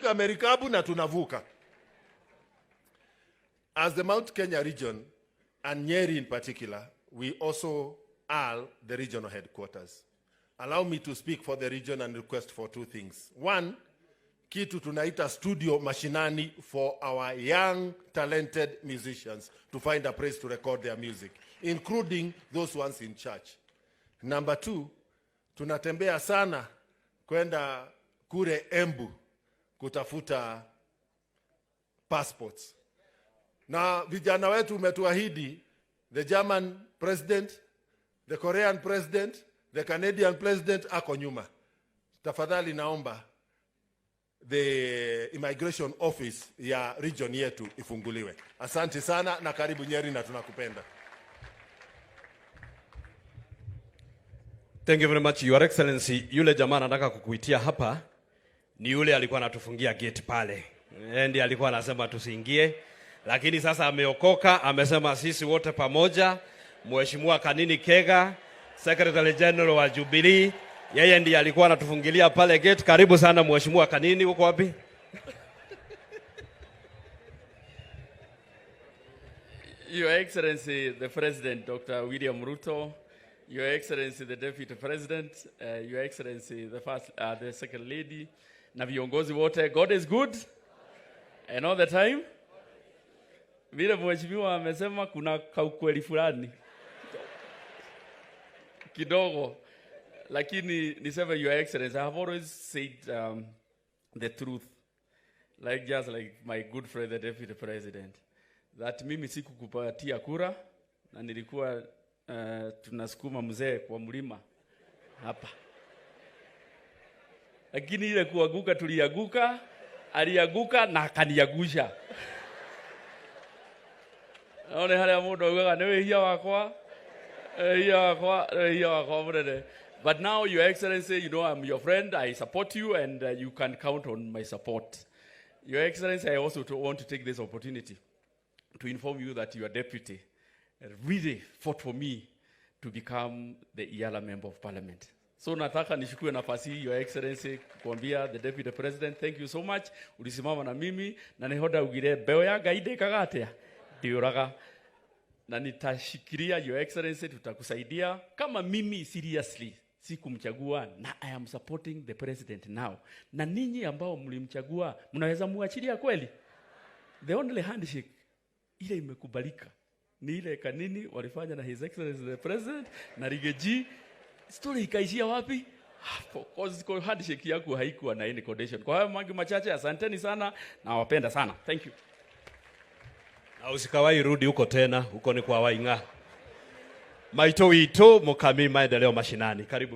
Merikabu na tunavuka. As the Mount Kenya region, and Nyeri in particular, we also are the regional headquarters. Allow me to speak for the region and request for two things. One, kitu tunaita studio mashinani for our young, talented musicians to find a place to record their music, including those ones in church. Number two, tunatembea sana kwenda kure Embu kutafuta passports. Na vijana wetu umetuahidi, the German president, the Korean president, the Canadian president ako nyuma. Tafadhali naomba the immigration office ya region yetu ifunguliwe. Asante sana na karibu Nyeri na tunakupenda. Thank you very much, Your Excellency. Yule jamaa nataka kukuitia hapa ni yule alikuwa anatufungia gate pale. Ndiye alikuwa anasema tusiingie, lakini sasa ameokoka, amesema sisi wote pamoja. Mheshimiwa Kanini Kega, Secretary General wa Jubilee, yeye ndiye alikuwa anatufungilia pale gate. Karibu sana Mheshimiwa Kanini, uko wapi? Your Excellency the President Dr. William Ruto, Your Excellency the Deputy President, Your Excellency the Second Lady, na viongozi wote, God is good and all the time. Vile mheshimiwa amesema kuna kaukweli fulani kidogo, lakini niseme Your Excellency, I have always said the truth, just like my good friend the Deputy President, that mimi sikukupatia kura na nilikuwa tunasukuma mzee kwa mlima hapa, lakini ile kuanguka tulianguka, alianguka na akaniagusha. Naone hali ya muda ugaga newe hiya wakwa mrede. But now, Your Excellency, you know I'm your friend, I support you, and you can count on my support. Your Excellency, I also want to take this opportunity to inform you that your deputy really fought for me to become the Iyala Member of Parliament. So nataka nishukue nafasi hii, Your Excellency, kuambia the Deputy President, thank you so much. Ulisimama na mimi na nihoda ugire beo ya gaide kagatea dioraga na nitashikilia, Your Excellency, tutakusaidia. Kama mimi seriously sikumchagua, na I am supporting the president now, na ninyi ambao mlimchagua mnaweza muachilia kweli? The only handshake ile imekubalika ni ile Kanini walifanya na His Excellency the President na Rigeji. Story ikaishia wapi? Kwa handshake yako haikuwa na any condition. Kwa hayo mangi machache, asanteni sana na wapenda sana. Thank you. Na usikawai rudi huko tena, huko ni kwa Wainga. Maito wito mukami maendeleo mashinani. Karibu.